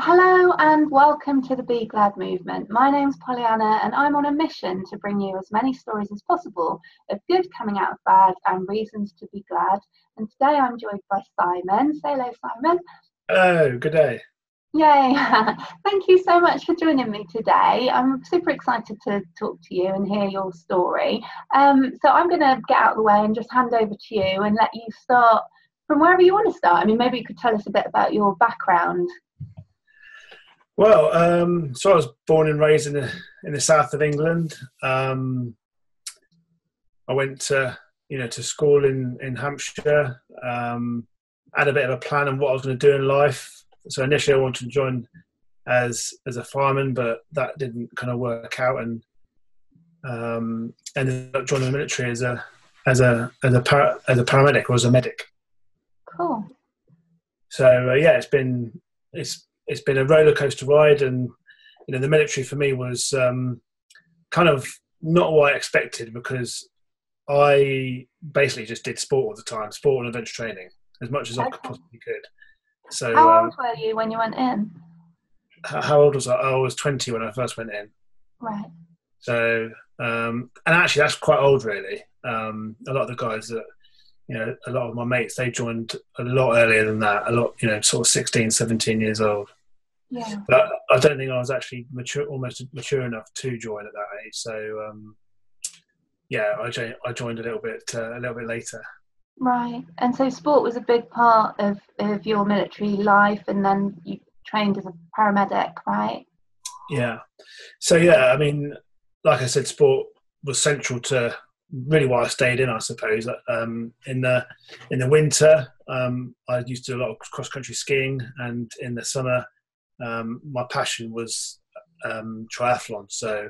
Hello and welcome to the Be Glad movement. My name's Pollyanna and I'm on a mission to bring you as many stories as possible of good coming out of bad and reasons to be glad. And today I'm joined by Simon. Say hello, Simon. Hello, good day. Yay! Thank you so much for joining me today. I'm super excited to talk to you and hear your story. So I'm going to get out of the way and just hand over to you and let you start from wherever you want to start. I mean, maybe you could tell us a bit about your background. So I was born and raised in the south of England. I went to school in Hampshire. Had a bit of a plan on what I was going to do in life. So initially, I wanted to join as a fireman, but that didn't kind of work out, and ended up joining the military as a paramedic or as a medic. Cool. So yeah, it's been a roller coaster ride, and the military for me was kind of not what I expected, because I basically just did sport all the time, sport and adventure training as much as I possibly could. So how old were you when you went in? how old was I? I was 20 when I first went in. Right. So and actually that's quite old, really. A lot of the guys that a lot of my mates, they joined a lot earlier than that. A lot, sort of 16, 17 years old. Yeah. But I don't think I was actually almost mature enough to join at that age. So yeah, I joined a little bit later. Right. And so sport was a big part of your military life, and then you trained as a paramedic, right? Yeah. So yeah, I mean, like I said, sport was central to really why I stayed in, I suppose. In the winter, I used to do a lot of cross country skiing, and in the summer, my passion was triathlon. So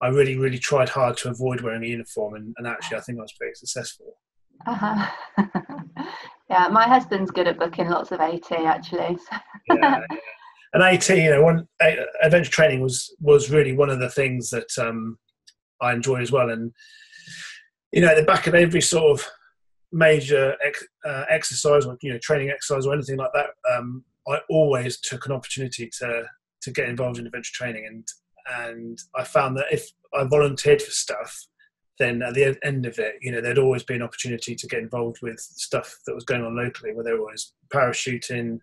I really, really tried hard to avoid wearing a uniform, and actually I think I was pretty successful. Uh-huh. Yeah, my husband's good at booking lots of AT actually. Yeah, and AT, adventure training was really one of the things that I enjoy as well. And at the back of every sort of major exercise, or training exercise or anything like that, I always took an opportunity to get involved in adventure training, and I found that if I volunteered for stuff, then at the end of it, there'd always be an opportunity to get involved with stuff that was going on locally, whether it was parachuting,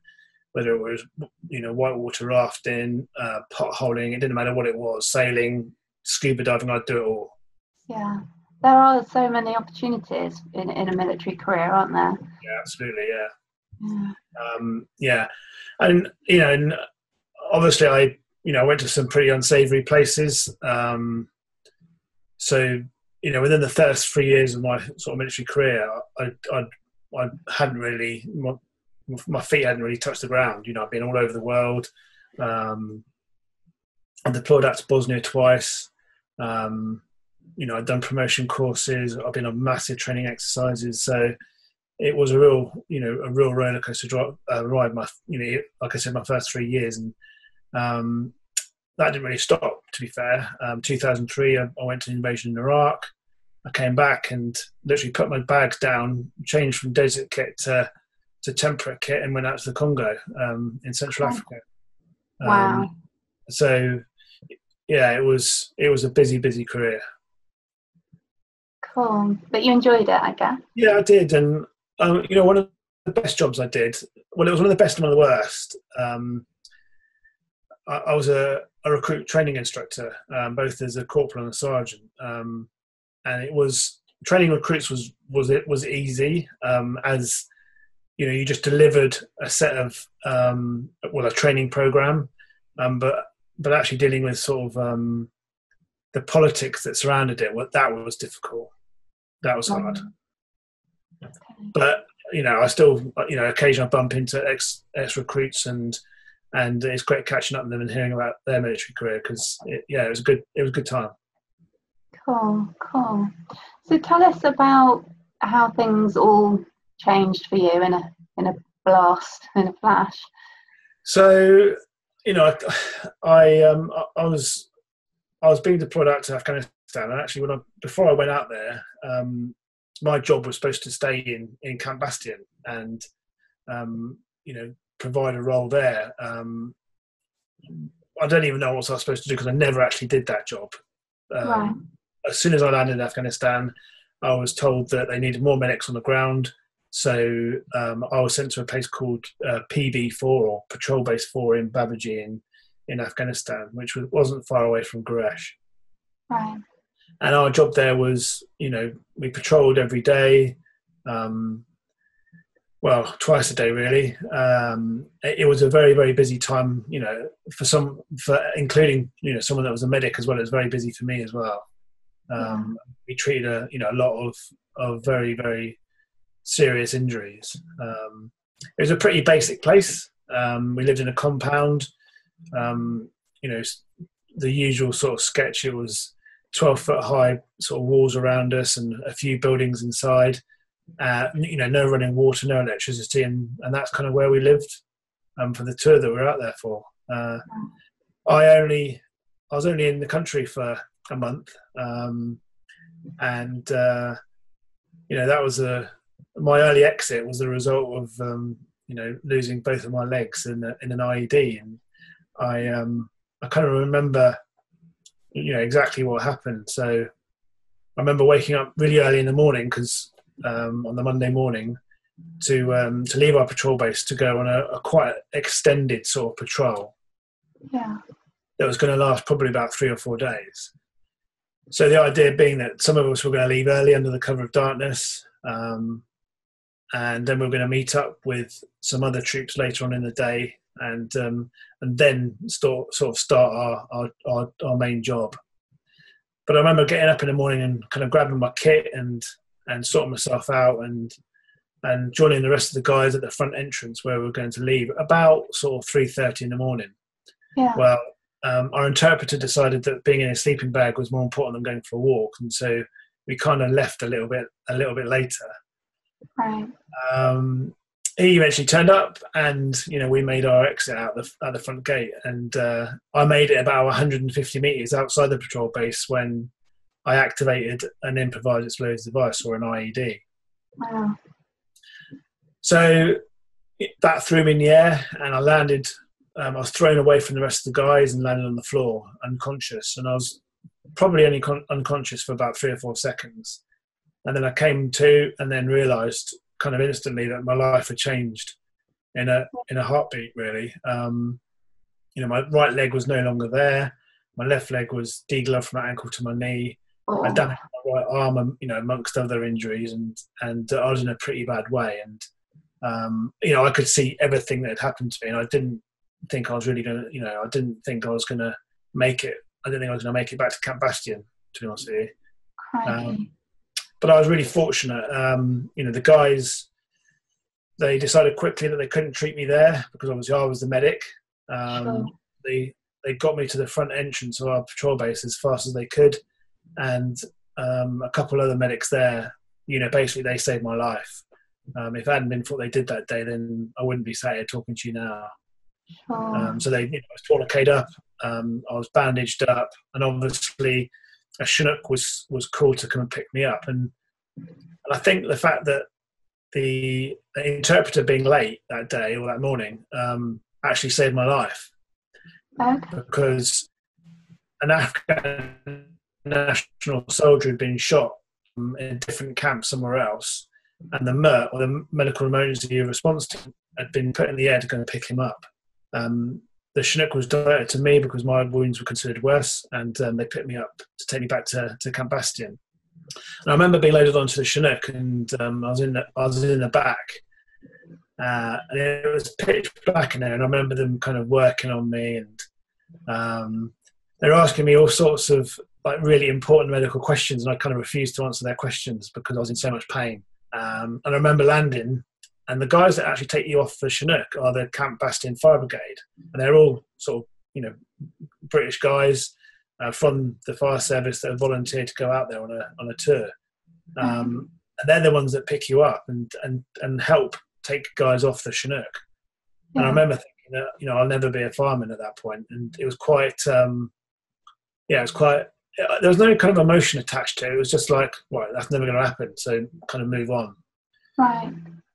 whether it was whitewater rafting, potholing. It didn't matter what it was, sailing, scuba diving. I'd do it all. Yeah, there are so many opportunities in a military career, aren't there? Yeah, absolutely. Yeah. Yeah. Yeah, and obviously I went to some pretty unsavoury places. So within the first 3 years of my sort of military career, I hadn't really, my feet hadn't really touched the ground. I've been all over the world. I deployed out to Bosnia twice. I'd done promotion courses. I've been on massive training exercises. So it was a real roller coaster ride. Like I said, my first 3 years, and that didn't really stop. To be fair, 2003, I went to an invasion in Iraq. I came back and literally put my bags down, changed from desert kit to temperate kit, and went out to the Congo in Central Africa. Wow. So yeah, it was a busy career. Cool. But you enjoyed it, I guess. Yeah, I did, and one of the best jobs I did. Well, it was one of the best and one of the worst. I was a recruit training instructor, both as a corporal and a sergeant, and it was training recruits was easy, as you just delivered a set of a training program, but actually dealing with sort of the politics that surrounded it, that was difficult. That was hard. Okay. But I still occasionally bump into ex recruits, and it's great catching up with them and hearing about their military career, because it was a good time. Cool. So tell us about how things all changed for you in a flash. So I was being deployed out to Afghanistan, and actually before I went out there, my job was supposed to stay in Camp Bastion and provide a role there. I don't even know what I was supposed to do because I never actually did that job. Right. As soon as I landed in Afghanistan, I was told that they needed more medics on the ground. So I was sent to a place called PB4, or Patrol Base 4, in Babaji in Afghanistan, which wasn't far away from Guresh. Right. And our job there was, we patrolled every day, well, twice a day really. It was a very, very busy time, for including, someone that was a medic as well. It was very busy for me as well. We treated a lot of very, very serious injuries. It was a pretty basic place. We lived in a compound, the usual sort of sketch. It was 12-foot high sort of walls around us and a few buildings inside. No running water, no electricity, and that's kind of where we lived for the tour that we were out there for. I was only in the country for a month, and that was my early exit was the result of losing both of my legs in an IED, and I kind of remember exactly what happened. So I remember waking up really early in the morning because on the Monday morning to leave our patrol base to go on a quite extended sort of patrol. Yeah. That was going to last probably about 3 or 4 days. So the idea being that some of us were going to leave early under the cover of darkness, and then we were going to meet up with some other troops later on in the day, and then start our main job. But I remember getting up in the morning and kind of grabbing my kit and sorting myself out and joining the rest of the guys at the front entrance where we were going to leave about sort of 3:30 in the morning. Yeah. Well, our interpreter decided that being in a sleeping bag was more important than going for a walk, and so we kind of left a little bit later. Right. He eventually turned up, and we made our exit out the front gate, and I made it about 150 meters outside the patrol base when I activated an improvised explosive device, or an IED. Wow. So that threw me in the air, and I landed. I was thrown away from the rest of the guys and landed on the floor, unconscious. And I was probably only unconscious for about 3 or 4 seconds. And then I came to, and then realised kind of instantly that my life had changed in a heartbeat, really. My right leg was no longer there. My left leg was degloved from my ankle to my knee. I damaged my right arm, amongst other injuries, and I was in a pretty bad way. And I could see everything that had happened to me, and I didn't think I was really going to, I didn't think I was going to make it. I didn't think I was going to make it back to Camp Bastion, to be honest with you. But I was really fortunate. The guys, they decided quickly that they couldn't treat me there because obviously I was the medic. Sure. They got me to the front entrance of our patrol base as fast as they could, and a couple other medics there. Basically they saved my life. If it hadn't been for what they did that day, then I wouldn't be sat here talking to you now. Sure. So they, I was tourniqueted up, I was bandaged up, and obviously a Chinook was called to come and pick me up. And I think the fact that the interpreter being late that day or that morning actually saved my life. Okay. Because an Afghan national soldier had been shot in a different camp somewhere else, and the MERT, or the medical emergency response team, had been put in the air to go and pick him up. The Chinook was directed to me because my wounds were considered worse, and they picked me up to take me back to Camp Bastion. And I remember being loaded onto the Chinook, and I was in the back, and it was pitch black in there. And I remember them kind of working on me, and they were asking me all sorts of like really important medical questions, and I kind of refused to answer their questions because I was in so much pain. And I remember landing. And the guys that actually take you off the Chinook are the Camp Bastion Fire Brigade. And they're all sort of, British guys from the fire service that have volunteered to go out there on a tour. And they're the ones that pick you up and help take guys off the Chinook. Yeah. And I remember thinking that, I'll never be a fireman at that point. And it was quite, there was no kind of emotion attached to it. It was just like, well, that's never going to happen. So kind of move on. Right.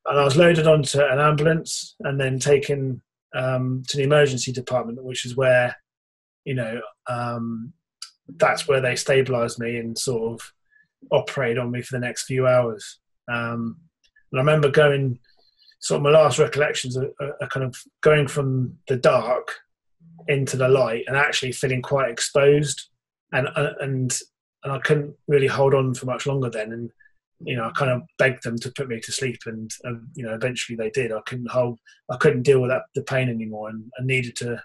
And I was loaded onto an ambulance and then taken to the emergency department, which is where, you know, that's where they stabilised me and sort of operated on me for the next few hours. And I remember going, sort of my last recollections are kind of going from the dark into the light and actually feeling quite exposed, and I couldn't really hold on for much longer then. And, you know, I kind of begged them to put me to sleep, and you know, eventually they did. I couldn't deal with the pain anymore, and I needed to,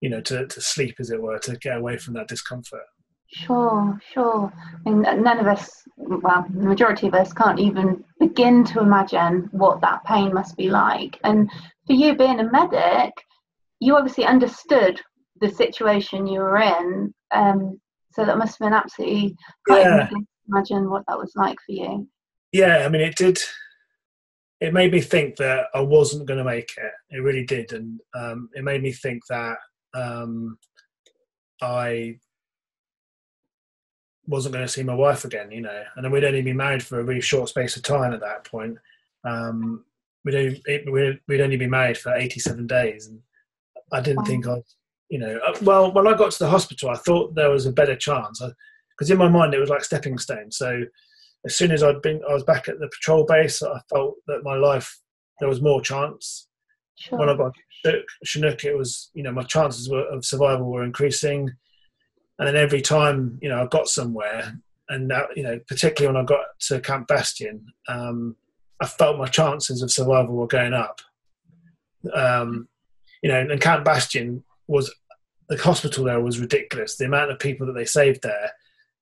you know, to sleep, as it were, to get away from that discomfort. Sure, sure. I mean, none of us, well, the majority of us can't even begin to imagine what that pain must be like. And for you being a medic, you obviously understood the situation you were in. So that must have been absolutely, can't even begin to imagine what that was like for you. Yeah, I mean, it did. It made me think that I wasn't going to make it. It really did. And it made me think that I wasn't going to see my wife again, you know. And then we'd only been married for a really short space of time at that point. We'd only been married for 87 days. And I didn't think I, you know, well, when I got to the hospital, I thought there was a better chance, because in my mind it was like stepping stones. So as soon as I was back at the patrol base, I felt that my life, there was more chance. Sure. When I got Chinook, it was, you know, my chances of survival were increasing. And then every time, you know, I got somewhere, and that, you know, particularly when I got to Camp Bastion, I felt my chances of survival were going up. You know, and Camp Bastion the hospital there was ridiculous. The amount of people that they saved there.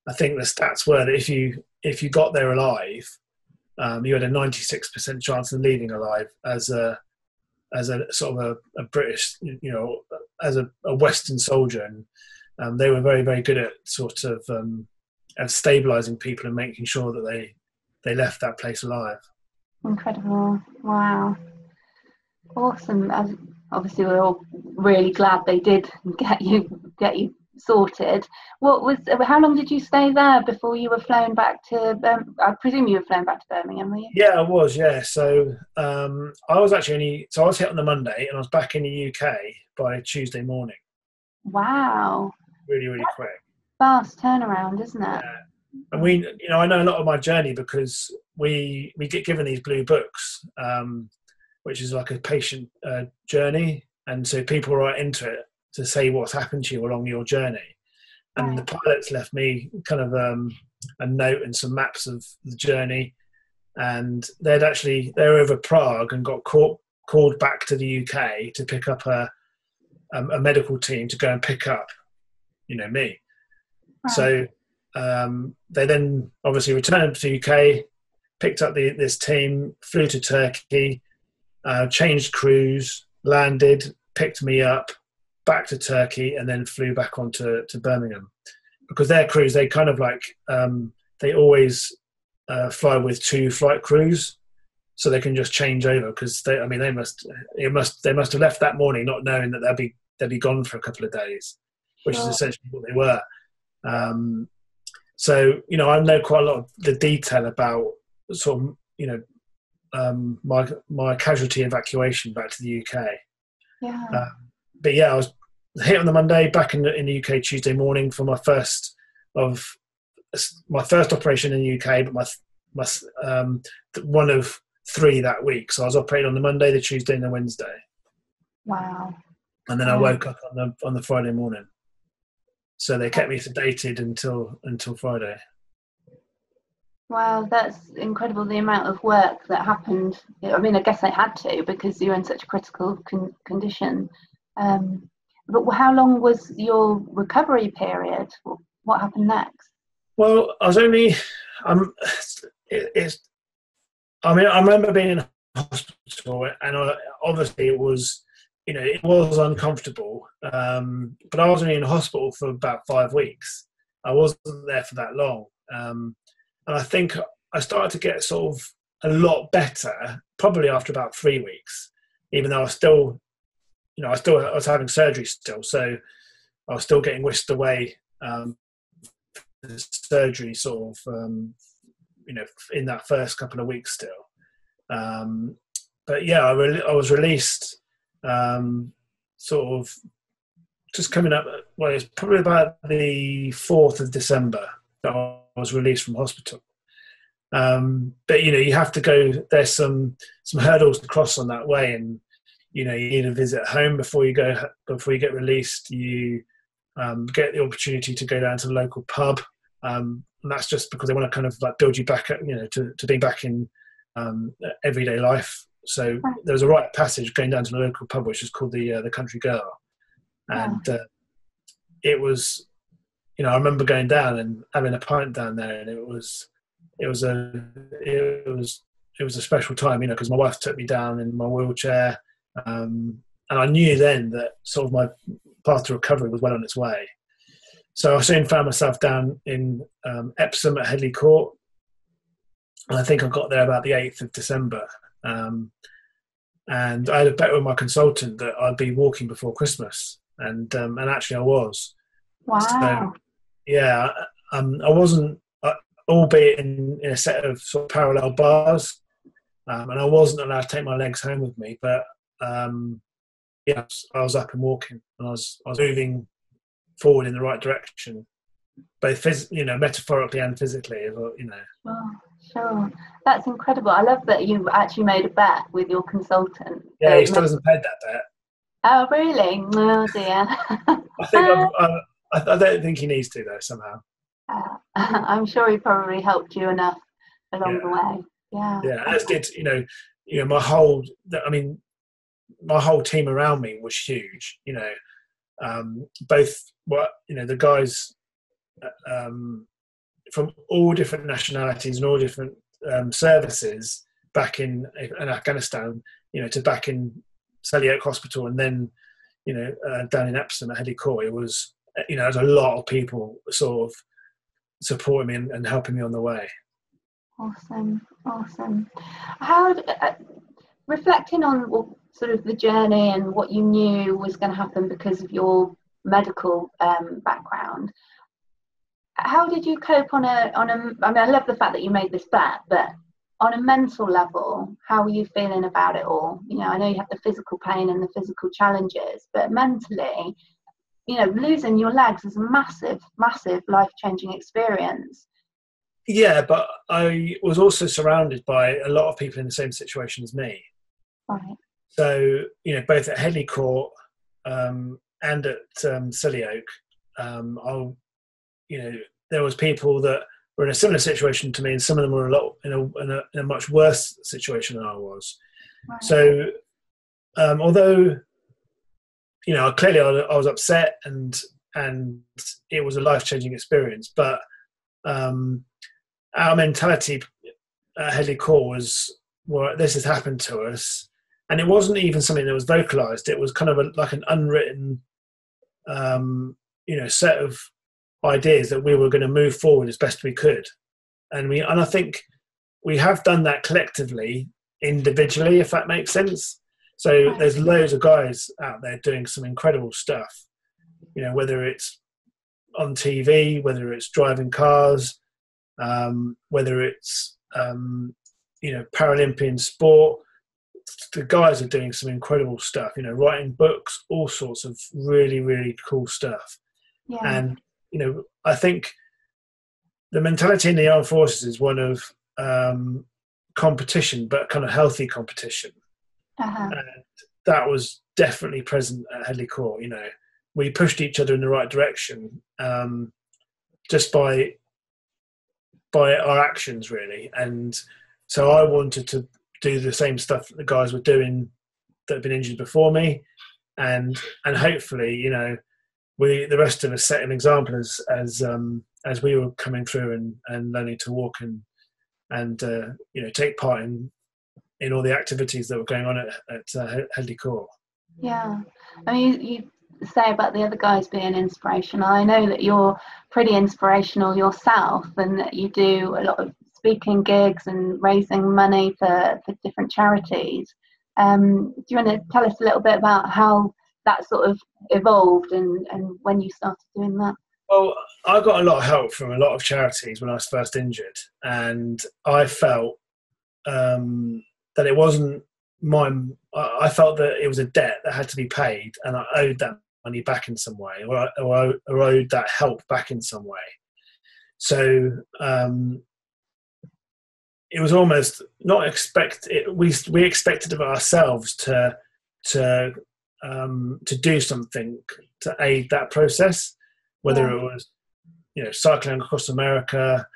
I think the stats were that if you got there alive, you had a 96% chance of leaving alive as a sort of a British, you know, as a Western soldier. And they were very, very good at sort of at stabilising people and making sure that they left that place alive. Incredible. Wow. Awesome. Obviously, we're all really glad they did get you sorted. How long did you stay there before you were flown back to? I presume you were flown back to Birmingham, were you? Yeah, I was. Yeah, so I was actually I was hit on the Monday, and I was back in the UK by Tuesday morning. Wow. Really, really quick. Fast turnaround, isn't it? Yeah. And you know, I know a lot of my journey because we get given these blue books, which is like a patient journey, and so people write into it to say what's happened to you along your journey. And the pilots left me kind of a note and some maps of the journey, and they were over Prague and got called back to the UK to pick up a medical team to go and pick up, you know, me. Wow. So they then obviously returned to the UK, picked up this team, flew to Turkey, changed crews, landed, picked me up, back to Turkey, and then flew back on to Birmingham. Because their crews, they kind of like, they always fly with 2 flight crews, so they can just change over, because they must have left that morning not knowing that they'd be gone for a couple of days, which is essentially what they were. So, you know, I know quite a lot of the detail about sort of, you know, my casualty evacuation back to the UK. Yeah. But yeah, I was hit on the Monday, back in the UK Tuesday morning for my first operation in the UK, but my one of 3 that week. So I was operated on the Monday, the Tuesday, and the Wednesday. Wow. And then I woke up on the Friday morning. So they kept me sedated until Friday. Wow, that's incredible, the amount of work that happened. I mean, I guess they had to, because you're in such a critical condition. But how long was your recovery period? What happened next? Well, I was only... I remember being in hospital, and obviously it was... You know, it was uncomfortable, but I was only in hospital for about 5 weeks. I wasn't there for that long. And I think I started to get sort of a lot better probably after about 3 weeks, even though I was still, you know, I was having surgery still. So I was still getting whisked away, the surgery sort of, you know, in that first couple of weeks still. But yeah, I was released sort of just coming up. Well, it's probably about the 4th of December that I was released from hospital. But you have to go. There's some hurdles to cross on that way, and you need a visit home before you get released. You get the opportunity to go down to the local pub, and that's just because they want to kind of like build you back, to being back in everyday life. So there was a rite of passage going down to the local pub, which is called the Country Girl, and it was, I remember going down and having a pint down there, and it was a special time, because my wife took me down in my wheelchair, and I knew then that sort of my path to recovery was well on its way. So I soon found myself down in Epsom at Headley Court, and I think I got there about the 8th of December. And I had a bet with my consultant that I'd be walking before Christmas, and actually I was. Wow. So, yeah, I wasn't, albeit in a set of sort of parallel bars, and I wasn't allowed to take my legs home with me, but I was up and walking, and I was moving forward in the right direction, both metaphorically and physically, Oh, sure. That's incredible. I love that you actually made a bet with your consultant. Yeah, he still hasn't paid that bet. Oh, really? Oh, dear. I don't think he needs to, though, somehow. I'm sure he probably helped you enough along the way. Yeah, as did my whole team around me was huge. Both the guys from all different nationalities and all different services back in Afghanistan, to back in Selly Oak Hospital, and then down in Epsom at Headley Court. It was there's a lot of people sort of supporting me and helping me on the way. Awesome. How, reflecting on sort of the journey and what you knew was going to happen because of your medical background, how did you cope on a? I mean, I love the fact that you made this bet, but on a mental level, how were you feeling about it all? I know you have the physical pain and the physical challenges, but mentally, losing your legs is a massive life-changing experience. Yeah, but I was also surrounded by a lot of people in the same situation as me. Right. So, both at Headley Court and at Selly Oak, there was people that were in a similar situation to me, and some of them were in a much worse situation than I was. Right. So, although clearly I was upset, and it was a life-changing experience, but our mentality at Headley Court was, well, this has happened to us, and it wasn't even something that was vocalized. It was kind of like an unwritten set of ideas that we were going to move forward as best we could, and I think we have done that collectively, individually, if that makes sense. So there's loads of guys out there doing some incredible stuff, whether it's on TV, whether it's driving cars, whether it's Paralympian sport. The guys are doing some incredible stuff, writing books, all sorts of really, really cool stuff. Yeah. And I think the mentality in the armed forces is one of competition, but kind of healthy competition. And that was definitely present at Headley Court. We pushed each other in the right direction, just by our actions, really. And so I wanted to do the same stuff that the guys were doing that had been injured before me, and hopefully, the rest of us set an example as we were coming through and learning to walk and take part in all the activities that were going on at Headley Court. Yeah, I mean, you say about the other guys being inspirational. I know that you're pretty inspirational yourself, and that you do a lot of speaking gigs and raising money for different charities. Do you want to tell us a little bit about how that sort of evolved and when you started doing that? Well, I got a lot of help from a lot of charities when I was first injured, and I felt that it wasn't I felt that it was a debt that had to be paid, and I owed that money back in some way, or owed that help back in some way. So it was almost not we expected of ourselves to do something to aid that process, whether it was cycling across America,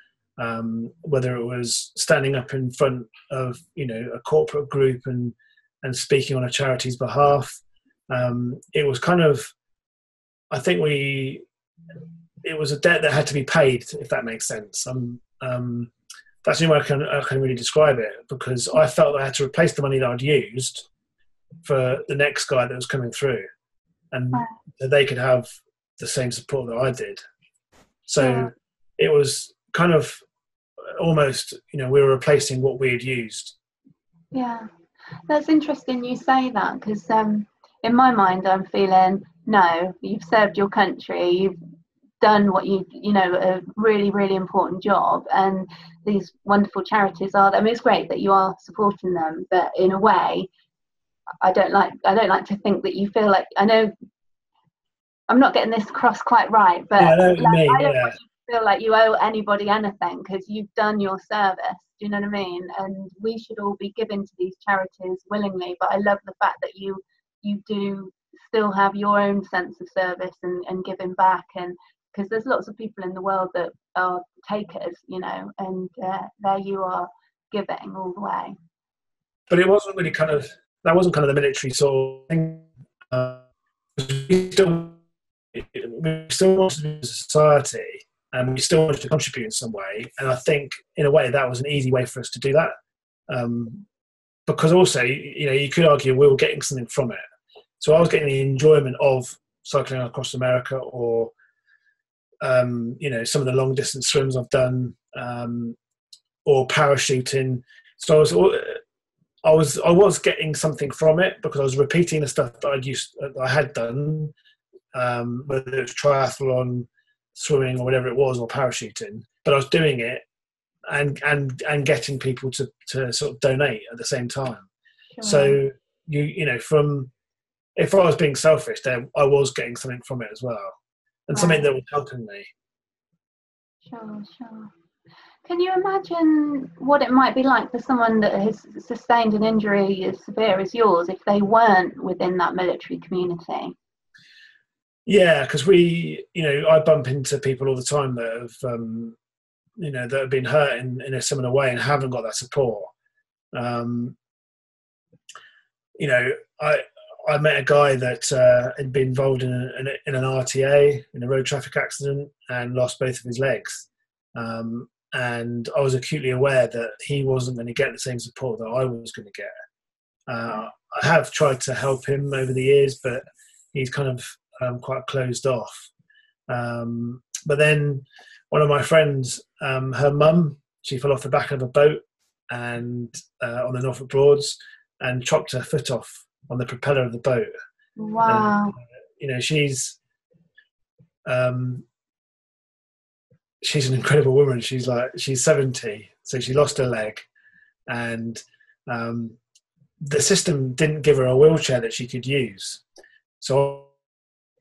whether it was standing up in front of a corporate group and speaking on a charity's behalf. It was kind of, I think it was a debt that had to be paid, if that makes sense. That's the only way I can really describe it, because I felt I had to replace the money that I'd used for the next guy that was coming through, and that they could have the same support that I did. So it was kind of almost, we were replacing what we had used. Yeah, that's interesting you say that, because in my mind I'm feeling, no, you've served your country, you've done what a really, really important job, and these wonderful charities are, I mean, it's great that you are supporting them, but in a way I don't like to think that you feel like, I know I'm not getting this across quite right, but I know what you mean. I don't want you to feel like you owe anybody anything, because you've done your service. Do you know what I mean? And we should all be giving to these charities willingly. But I love the fact that you do still have your own sense of service and giving back, and because there's lots of people in the world that are takers, and there you are giving all the way. But it wasn't really that wasn't the military sort of thing. We still wanted to be a society, and we still wanted to contribute in some way. And I think, in a way, that was an easy way for us to do that. Because also, you could argue we were getting something from it. So I was getting the enjoyment of cycling across America, or some of the long distance swims I've done, or parachuting. So I was getting something from it, because I was repeating the stuff that I had done, whether it was triathlon, swimming, or whatever it was, or parachuting. But I was doing it and getting people to sort of donate at the same time. Sure. So from, if I was being selfish, then I was getting something from it as well, and something that was helping me. Sure. Can you imagine what it might be like for someone that has sustained an injury as severe as yours if they weren't within that military community? Yeah, because I bump into people all the time that have, that have been hurt in a similar way and haven't got that support. I met a guy that had been involved in an RTA, in a road traffic accident, and lost both of his legs. And I was acutely aware that he wasn't going to get the same support that I was going to get. I have tried to help him over the years, but he's kind of quite closed off. But then one of my friends, her mum, she fell off the back of a boat and on the Norfolk Broads, and chopped her foot off on the propeller of the boat. Wow. And, she's an incredible woman. She's 70, so she lost her leg, and the system didn't give her a wheelchair that she could use. So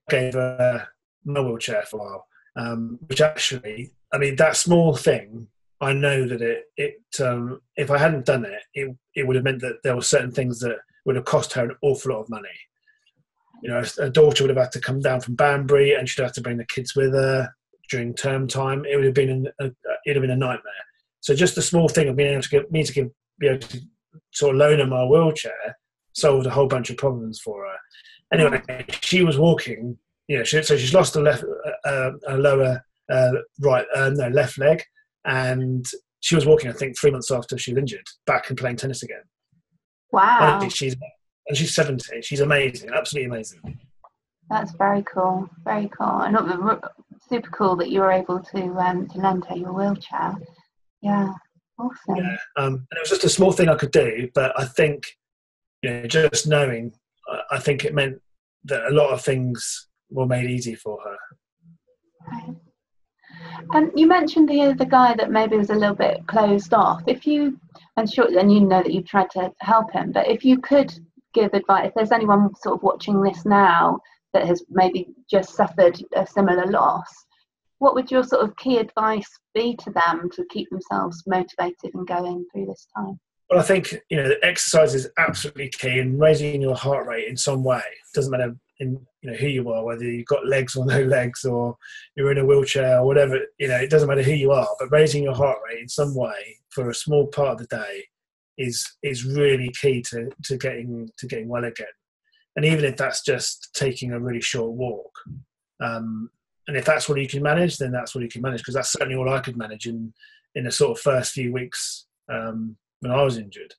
I gave her my wheelchair for a while, which actually, I mean, that small thing, I know that if I hadn't done it, it would have meant that there were certain things that would have cost her an awful lot of money. A daughter would have had to come down from Banbury, and she'd have to bring the kids with her during term time. It would have been a nightmare. So just the small thing of being able to be able to sort of loan her my wheelchair solved a whole bunch of problems for her. Anyway, she was walking. So she's lost a left leg, and she was walking, I think, 3 months after she was injured, back and playing tennis again. Wow. Honestly, she's 70. She's amazing, absolutely amazing. That's very cool, very cool, and super cool that you were able to lend her your wheelchair. Yeah, awesome. Yeah, and it was just a small thing I could do, but I think, just knowing, I think it meant that a lot of things were made easy for her. Right. And you mentioned the guy that maybe was a little bit closed off. If you And sure, and you know that you've tried to help him. But if you could give advice, if there's anyone sort of watching this now that has maybe just suffered a similar loss, what would your sort of key advice be to them to keep themselves motivated and going through this time? Well, I think, exercise is absolutely key, and raising your heart rate in some way. It doesn't matter who you are, whether you've got legs or no legs, or you're in a wheelchair or whatever. It doesn't matter who you are, but raising your heart rate in some way for a small part of the day is really key to getting well again. And even if that's just taking a really short walk, and if that's what you can manage, then that's what you can manage, because that's certainly all I could manage in the sort of first few weeks when I was injured.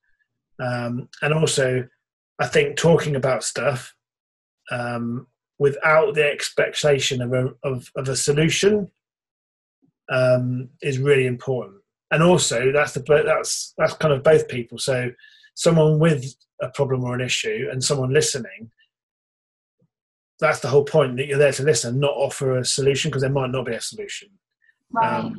And also, I think talking about stuff without the expectation of a solution is really important. And also, that's kind of both people. So someone with a problem or an issue and someone listening, that's the whole point, that you're there to listen, not offer a solution, because there might not be a solution. Right.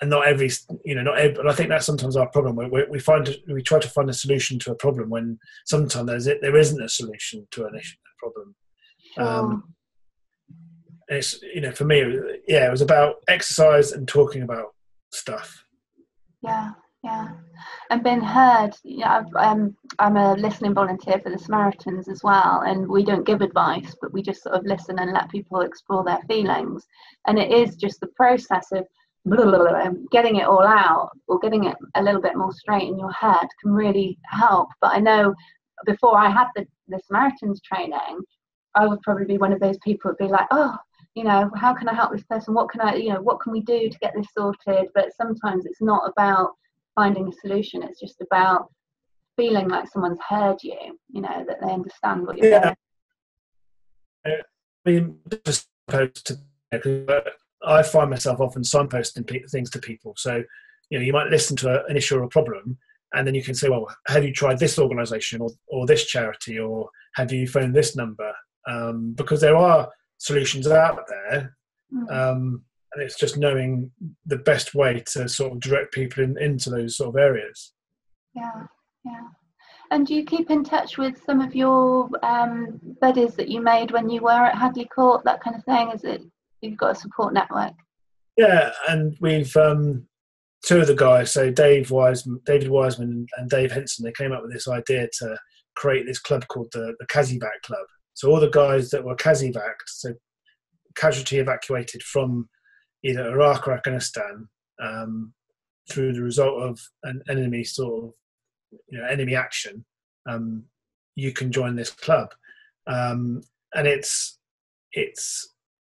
And not every, but I think that's sometimes our problem. We try to find a solution to a problem when sometimes there isn't a solution to an issue, a problem. Sure. It's, for me, it was about exercise and talking about stuff. Yeah. And being heard. I'm a listening volunteer for the Samaritans as well, and we don't give advice, but we just sort of listen and let people explore their feelings. And it is just the process of getting it all out, or getting it a little bit more straight in your head, can really help. But I know before I had the Samaritans training, I would probably be one of those people who'd be like, oh, how can I help this person? What can we do to get this sorted? But sometimes it's not about finding a solution. It's just about feeling like someone's heard you, that they understand what you're going. I mean, I find myself often signposting things to people. So, you might listen to an issue or a problem, and then you can say, well, have you tried this organisation or this charity, or have you phoned this number? Because there are solutions out there, and it's just knowing the best way to sort of direct people into those sort of areas. Yeah. And do you keep in touch with some of your buddies that you made when you were at Hadley Court, that kind of thing? Is it, you've got a support network? Yeah, and we've two of the guys, so David Wiseman and Dave Henson, they came up with this idea to create this club called the Heisenberg Club. So all the guys that were CASEVAC'd, so casualty evacuated from either Iraq or Afghanistan, through the result of an enemy enemy action, you can join this club, and it's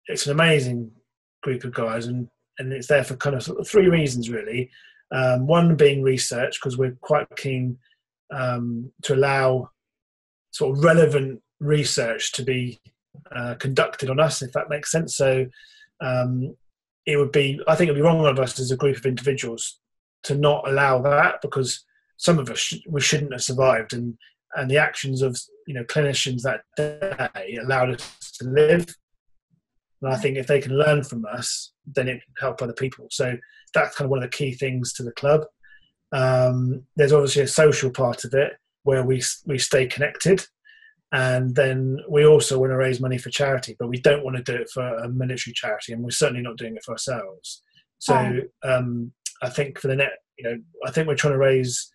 an amazing group of guys, and it's there for kind of three reasons really. One being research, because we're quite keen to allow sort of relevant research to be conducted on us, if that makes sense. So I think it'd be wrong of us as a group of individuals to not allow that, because some of us we shouldn't have survived, and the actions of clinicians that day allowed us to live. And I think if they can learn from us, then it can help other people. So that's kind of one of the key things to the club. There's obviously a social part of it where we stay connected. And then we also want to raise money for charity, but we don't want to do it for a military charity, and we're certainly not doing it for ourselves. So I think for the I think we're trying to raise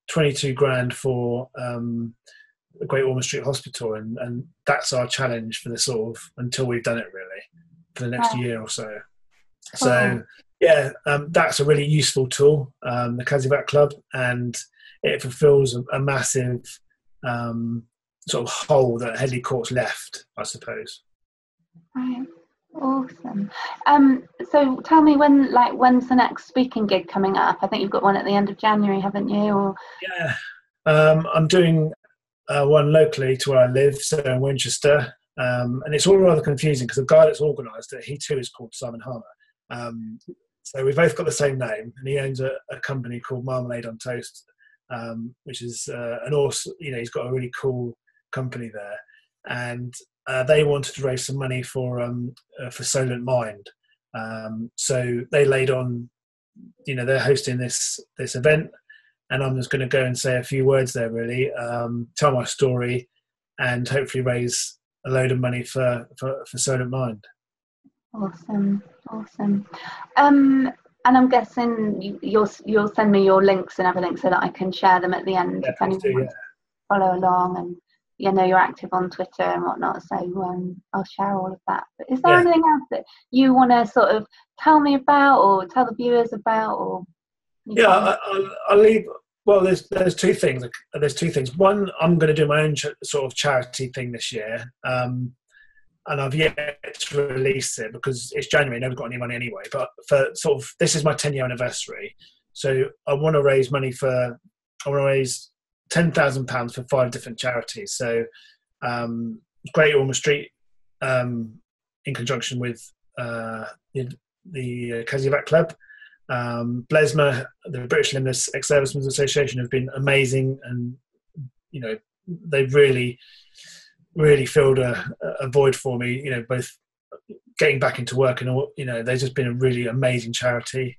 22 grand for the Great Ormond Street Hospital, and that's our challenge for the sort of until we've done it really for the next year or so. So that's a really useful tool, the Heisenberg Club, and it fulfills a massive sort of hole that Headley Court's left, I suppose. Right. Awesome. So tell me, when's the next speaking gig coming up? I think you've got one at the end of January, haven't you? Or... Yeah. I'm doing one locally to where I live, so in Winchester. And it's all rather confusing because the guy that's organised it, he too is called Simon Harmer. So we've both got the same name, and he owns a company called Marmalade on Toast, which is an awesome, he's got a really cool company there. And they wanted to raise some money for Solent Mind. So they laid on they're hosting this event, and I'm just going to go and say a few words there, really, tell my story, and hopefully raise a load of money for Solent Mind. Awesome. And I'm guessing you'll send me your links and everything so that I can share them at the end if anyone wants to follow along. And you're active on Twitter and whatnot, so I'll share all of that. But is there anything else that you want to sort of tell me about, or tell the viewers about, or? I'll leave. Well, there's two things. One, I'm going to do my own sort of charity thing this year, and I've yet to release it because it's January. Never got any money anyway. But for sort of, this is my 10-year anniversary, so I want to raise money for. I want to raise £10,000 for 5 different charities. So, Great Ormond Street, in conjunction with the Heisenberg Club. Blesma, the British Limbless Ex-Servicemen's Association, have been amazing, and they've really filled a void for me. Both getting back into work and all. They've just been a really amazing charity.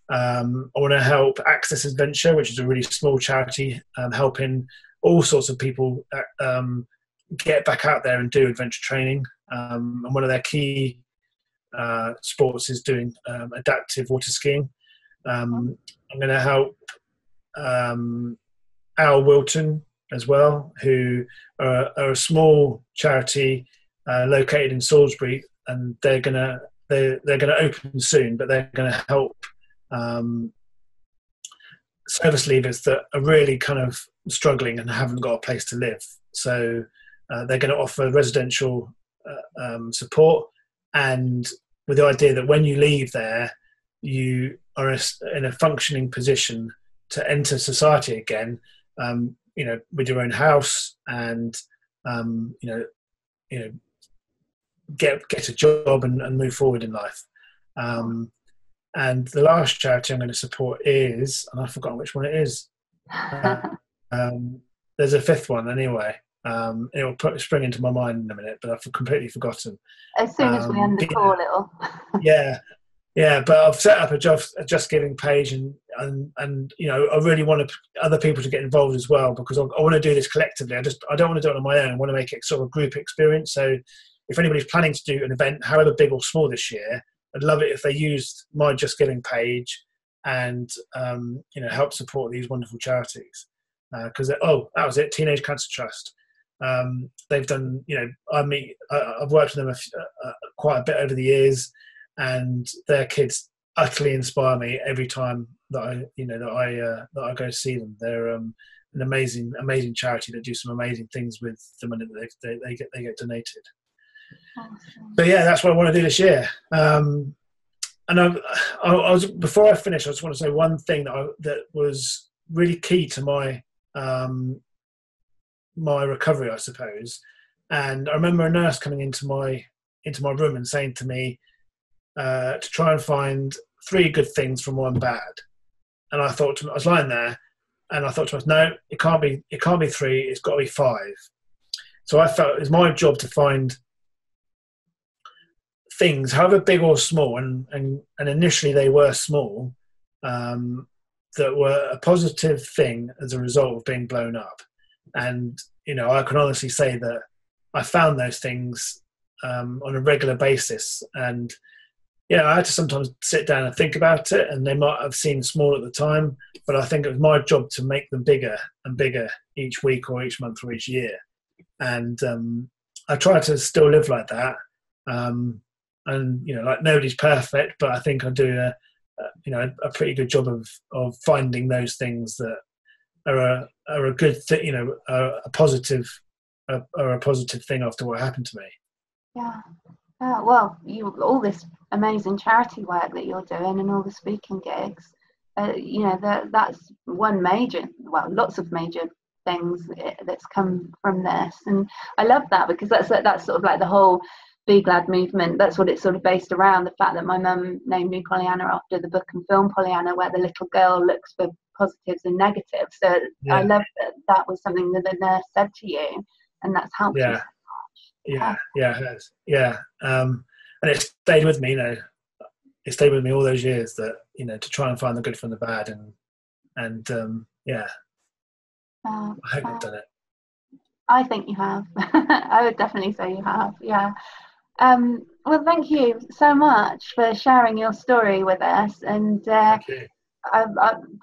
I want to help Access Adventure, which is a really small charity, helping all sorts of people get back out there and do adventure training. And one of their key sports is doing adaptive water skiing. I'm going to help Al Wilton as well, who are a small charity located in Salisbury, and they're going to open soon, but they're going to help service leavers that are really kind of struggling and haven't got a place to live. So they're going to offer residential support, and with the idea that when you leave there, you are in a functioning position to enter society again, with your own house, and get a job and move forward in life. And the last charity I'm going to support is, and I've forgotten which one it is. There's a fifth one anyway. It'll spring into my mind in a minute, but I've completely forgotten. As soon as we end the call, it'll. Yeah, but I've set up a Just Giving page, and I really want other people to get involved as well, because I want to do this collectively. I don't want to do it on my own. I want to make it sort of a group experience. So if anybody's planning to do an event, however big or small this year, I'd love it if they used my Just Giving page and help support these wonderful charities. Because that was it. Teenage Cancer Trust. They've done. I've worked with them quite a bit over the years, and their kids utterly inspire me every time that I go to see them. They're an amazing charity that do some amazing things with the money that they get donated. Awesome. So yeah, that's what I want to do this year. And I was, before I finish, I just want to say one thing that was really key to my my recovery, I suppose. And I remember a nurse coming into my room and saying to me to try and find 3 good things from 1 bad. And I was lying there, and I thought to myself, no, it can't be 3. It's got to be 5. So I felt it was my job to find things, however big or small, and initially they were small, that were a positive thing as a result of being blown up. And I can honestly say that I found those things on a regular basis, and I had to sometimes sit down and think about it, and they might have seemed small at the time, but I think it was my job to make them bigger and bigger each week or each month or each year. And I try to still live like that. And like nobody's perfect, but I think I do a pretty good job of finding those things that are a good thing, a positive thing after what happened to me. Yeah. Well, all this amazing charity work that you're doing and all the speaking gigs, that's one major, lots of major things that's come from this. And I love that, because that's sort of like the whole Be Glad movement. That's what it's sort of based around, the fact that my mum named me Pollyanna after the book and film Pollyanna, where the little girl looks for positives and negatives. So yeah. I love that was something that the nurse said to you, and that's helped you so much. Yeah, it has. Yeah. And it stayed with me, it stayed with me all those years that, to try and find the good from the bad, and yeah, I hope I've done it. I think you have. I would definitely say you have. Yeah. Well, thank you so much for sharing your story with us, and Thank you.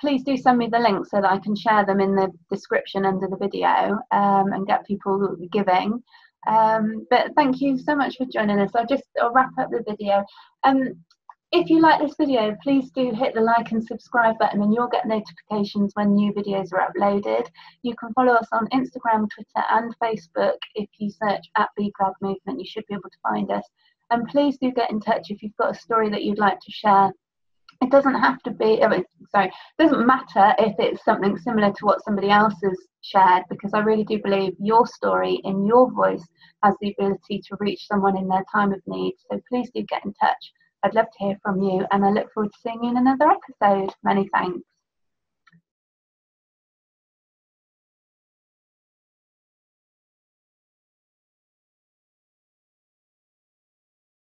please do send me the link so that I can share them in the description under the video, and get people giving. But thank you so much for joining us. I'll wrap up the video. If you like this video, please do hit the like and subscribe button, and you'll get notifications when new videos are uploaded. You can follow us on Instagram, Twitter and Facebook. If you search at @BGLAD Movement, you should be able to find us. And please do get in touch if you've got a story that you'd like to share. It doesn't have to be, it doesn't matter if it's something similar to what somebody else has shared, because I really do believe your story in your voice has the ability to reach someone in their time of need. So please do get in touch. I'd love to hear from you, and I look forward to seeing you in another episode. Many thanks.